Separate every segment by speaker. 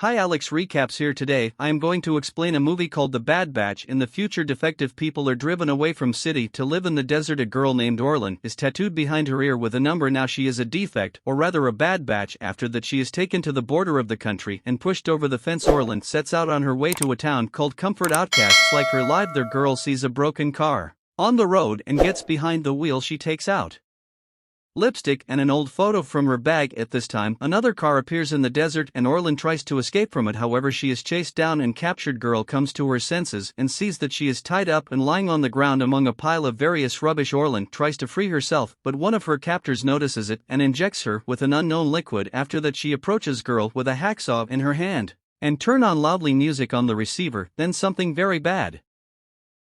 Speaker 1: Hi, Alex Recaps here. Today I am going to explain a movie called The Bad Batch. In the future, defective people are driven away from city to live in the desert. A girl named Orlin is tattooed behind her ear with a number. Now she is a defect, or rather a bad batch. After that, she is taken to the border of the country and pushed over the fence. Orlin sets out on her way to a town called Comfort. Outcasts like her live there. Girl sees a broken car on the road and gets behind the wheel. She takes out lipstick and an old photo from her bag. At this time, another car appears in the desert and Orlin tries to escape from it. However, she is chased down and captured. Girl comes to her senses and sees that she is tied up and lying on the ground among a pile of various rubbish. Orlin tries to free herself, but one of her captors notices it and injects her with an unknown liquid. After that, she approaches Girl with a hacksaw in her hand and turn on loudly music on the receiver. Then something very bad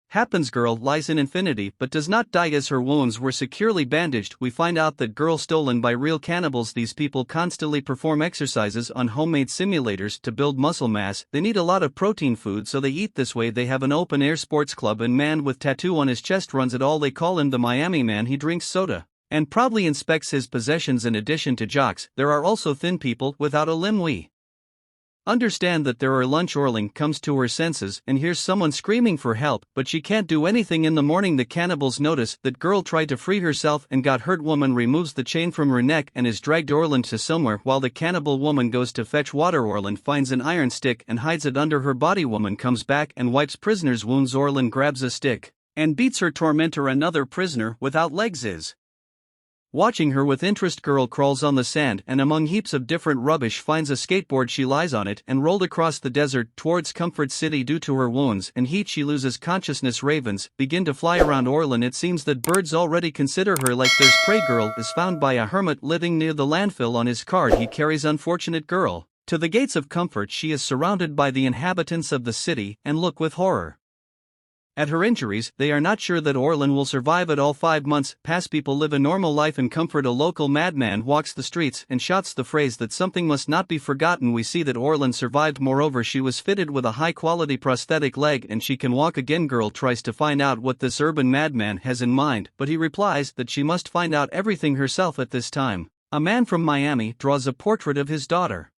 Speaker 1: happens. Girl lies in infinity but does not die as her wounds were securely bandaged. We find out that Girl stolen by real cannibals. These people constantly perform exercises on homemade simulators to build muscle mass. They need a lot of protein food, so they eat this way. They have an open air sports club and man with tattoo on his chest runs it all. They call him the Miami Man. He drinks soda and proudly inspects his possessions. In addition to jocks, there are also thin people without a limb. We understand that there are lunch. Orlin comes to her senses and hears someone screaming for help, but she can't do anything. In the morning, the cannibals notice that Girl tried to free herself and got hurt. Woman removes the chain from her neck and is dragged Orlin to somewhere while the cannibal woman goes to fetch water. Orlin finds an iron stick and hides it under her body. Woman comes back and wipes prisoner's wounds. Orlin grabs a stick and beats her tormentor. Another prisoner without legs is watching her with interest. Girl crawls on the sand and among heaps of different rubbish finds a skateboard. She lies on it and rolled across the desert towards Comfort City. Due to her wounds and heat, she loses consciousness. Ravens begin to fly around Orlin. It seems that birds already consider her like their prey. Girl is found by a hermit living near the landfill. On his card, he carries unfortunate Girl to the gates of Comfort. She is surrounded by the inhabitants of the city and look with horror at her injuries. They are not sure that Orlin will survive at all. 5 months pass. People live a normal life in Comfort. A local madman walks the streets and shouts the phrase that something must not be forgotten. We see that Orlin survived. Moreover, she was fitted with a high-quality prosthetic leg and she can walk again. Girl tries to find out what this urban madman has in mind, but he replies that she must find out everything herself. At this time, a man from Miami draws a portrait of his daughter.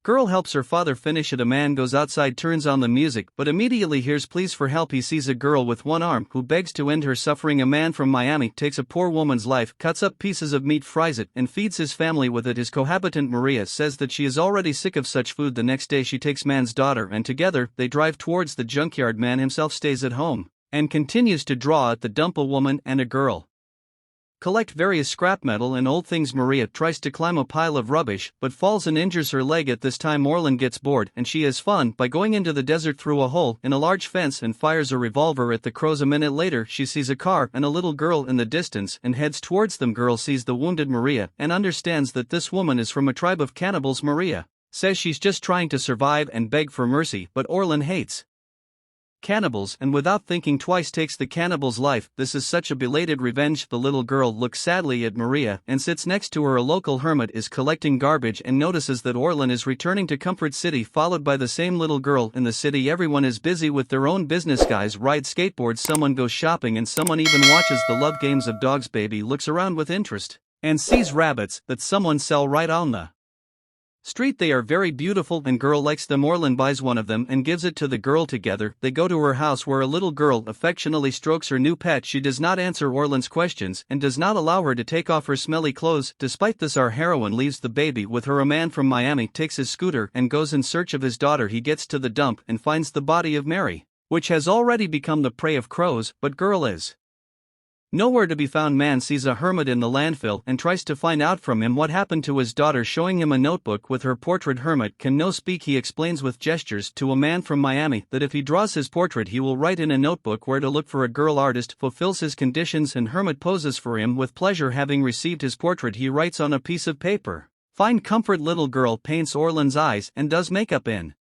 Speaker 1: Girl helps her father finish it. A man goes outside, turns on the music, but immediately hears pleas for help. He sees a girl with one arm who begs to end her suffering. A man from Miami takes a poor woman's life, cuts up pieces of meat, fries it, and feeds his family with it. His cohabitant Maria says that she is already sick of such food. The next day she takes man's daughter and together they drive towards the junkyard. Man himself stays at home and continues to draw at the dump. A woman and a girl collect various scrap metal and old things. Maria tries to climb a pile of rubbish but falls and injures her leg. At this time, Orlin gets bored and she has fun by going into the desert through a hole in a large fence and fires a revolver at the crows. A minute later, she sees a car and a little girl in the distance and heads towards them. Girl sees the wounded Maria and understands that this woman is from a tribe of cannibals. Maria says she's just trying to survive and beg for mercy, but Orlin hates cannibals and without thinking twice takes the cannibal's life. This is such a belated revenge. The little girl looks sadly at Maria and sits next to her. A local hermit is collecting garbage and notices that Orlin is returning to Comfort City, followed by the same little girl. In the city, everyone is busy with their own business. Guys ride skateboards, someone goes shopping, and someone even watches the love games of dogs. Baby looks around with interest and sees rabbits that someone sell right on the street. They are very beautiful and Girl likes them. Orlin buys one of them and gives it to the girl. Together they go to her house where a little girl affectionately strokes her new pet. She does not answer Orlin's questions and does not allow her to take off her smelly clothes. Despite this, our heroine leaves the baby with her. A man from Miami takes his scooter and goes in search of his daughter. He gets to the dump and finds the body of Mary, which has already become the prey of crows, but Girl is nowhere to be found. Man sees a hermit in the landfill and tries to find out from him what happened to his daughter, showing him a notebook with her portrait. Hermit can no speak. He explains with gestures to a man from Miami that if he draws his portrait he will write in a notebook where to look for a girl. Artist fulfills his conditions and hermit poses for him with pleasure. Having received his portrait, he writes on a piece of paper, "Find comfort." Little girl paints Orlin's eyes and does makeup. In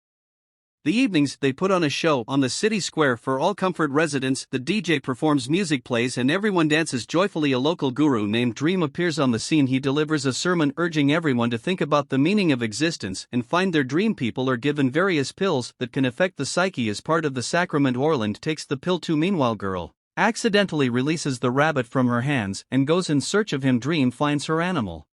Speaker 1: the evenings, they put on a show on the city square for all Comfort residents. The DJ performs music, plays, and everyone dances joyfully. A local guru named Dream appears on the scene. He delivers a sermon urging everyone to think about the meaning of existence and find their dream. People are given various pills that can affect the psyche as part of the sacrament. Orlin takes the pill too. Meanwhile, Girl accidentally releases the rabbit from her hands and goes in search of him. Dream finds her animal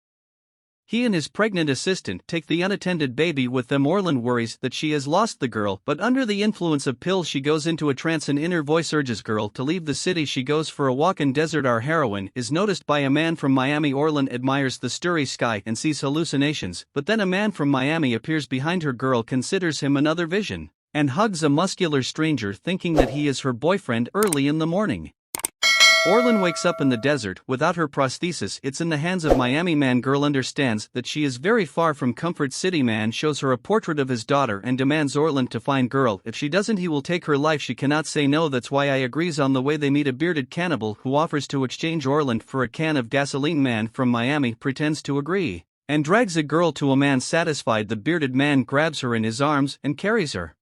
Speaker 1: He and his pregnant assistant take the unattended baby with them. Orlin worries that she has lost the girl, but under the influence of pills she goes into a trance. An inner voice urges girl to leave the city. She goes for a walk in desert. Our heroine is noticed by a man from Miami. Orlin admires the starry sky and sees hallucinations, but then a man from Miami appears behind her. Girl considers him another vision, and hugs a muscular stranger thinking that he is her boyfriend. Early in the morning, Orlin wakes up in the desert without her prosthesis. It's in the hands of Miami man. Girl understands that she is very far from comfort. City man shows her a portrait of his daughter and demands Orlin to find girl. If she doesn't, he will take her life. She cannot say no. That's why I agrees. On the way they meet a bearded cannibal who offers to exchange Orlin for a can of gasoline. Man from Miami pretends to agree and drags a girl to a man. Satisfied, the bearded man grabs her in his arms and carries her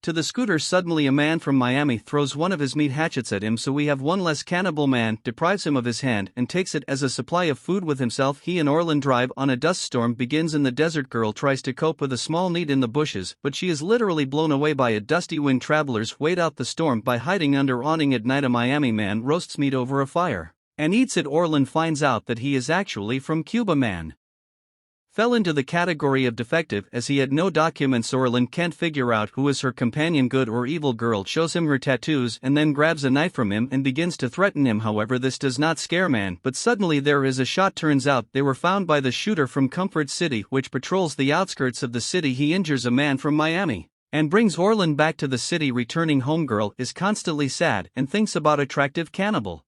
Speaker 1: to the scooter. Suddenly a man from Miami throws one of his meat hatchets at him, so we have one less. Cannibal man deprives him of his hand and takes it as a supply of food with himself. He and Orlin drive on. A dust storm begins in the desert. Girl tries to cope with a small need in the bushes, but she is literally blown away by a dusty wind. Travelers wait out the storm by hiding under awning. At night a Miami man roasts meat over a fire and eats it. Orlin finds out that he is actually from Cuba. Man fell into the category of defective as he had no documents. Orlin can't figure out who is her companion, good or evil. Girl shows him her tattoos and then grabs a knife from him and begins to threaten him. However, this does not scare man, but suddenly there is a shot. Turns out they were found by the shooter from Comfort City, which patrols the outskirts of the city. He injures a man from Miami and brings Orlin back to the city. Returning home, girl is constantly sad and thinks about attractive cannibal.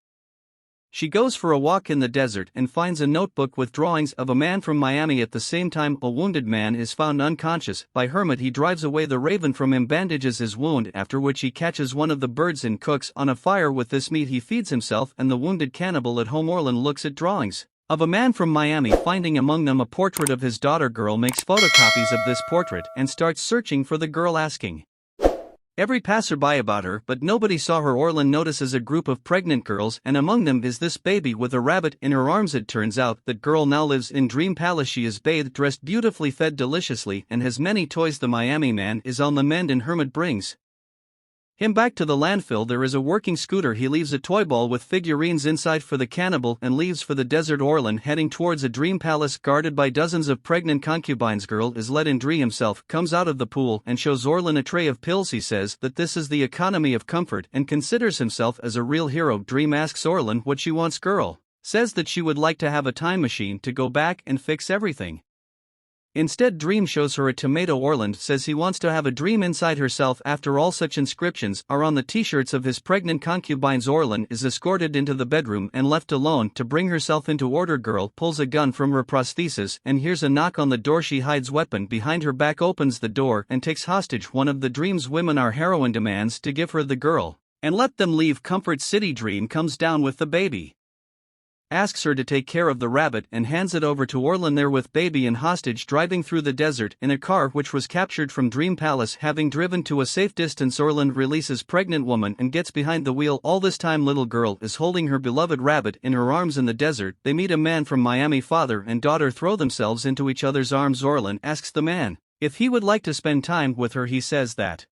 Speaker 1: She goes for a walk in the desert and finds a notebook with drawings of a man from Miami. At the same time, a wounded man is found unconscious by Hermit. He drives away the raven from him, bandages his wound, after which he catches one of the birds and cooks on a fire. With this meat he feeds himself and the wounded cannibal. At home, Orlin looks at drawings of a man from Miami, finding among them a portrait of his daughter. Girl makes photocopies of this portrait and starts searching for the girl, asking every passerby about her, but nobody saw her. Orlin notices a group of pregnant girls, and among them is this baby with a rabbit in her arms. It turns out that girl now lives in Dream Palace. She is bathed, dressed beautifully, fed deliciously, and has many toys. The Miami man is on the mend and Hermit brings him back to the landfill. There is a working scooter. He leaves a toy ball with figurines inside for the cannibal and leaves for the desert. Orlin heading towards a dream palace guarded by dozens of pregnant concubines. Girl is let in. Dree himself comes out of the pool and shows Orlin a tray of pills. He says that this is the economy of comfort and considers himself as a real hero. Dream asks Orlin what she wants. Girl says that she would like to have a time machine to go back and fix everything. Instead, Dream shows her a tomato. Orlin says he wants to have a dream inside herself. After all, such inscriptions are on the t-shirts of his pregnant concubines. Orlin is escorted into the bedroom and left alone to bring herself into order. Girl pulls a gun from her prosthesis and hears a knock on the door. She hides weapon behind her back, opens the door and takes hostage one of the Dream's women. Our heroine demands to give her the girl and let them leave Comfort City. Dream comes down with the baby, asks her to take care of the rabbit and hands it over to Orlin. There with baby and hostage, driving through the desert in a car which was captured from Dream Palace. Having driven to a safe distance, Orlin releases pregnant woman and gets behind the wheel. All this time little girl is holding her beloved rabbit in her arms. In the desert they meet a man from Miami. Father and daughter throw themselves into each other's arms. Orlin asks the man if he would like to spend time with her. He says that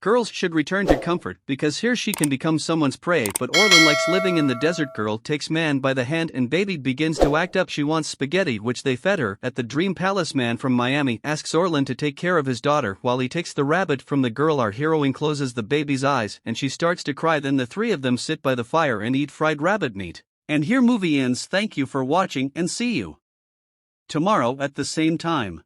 Speaker 1: girls should return to comfort because here she can become someone's prey, but Orlin likes living in the desert. Girl takes man by the hand and baby begins to act up. She wants spaghetti, which they fed her at the Dream Palace. Man from Miami asks Orlin to take care of his daughter while he takes the rabbit from the girl. Our heroine closes the baby's eyes and she starts to cry. Then the three of them sit by the fire and eat fried rabbit meat. And here movie ends. Thank you for watching and see you tomorrow at the same time.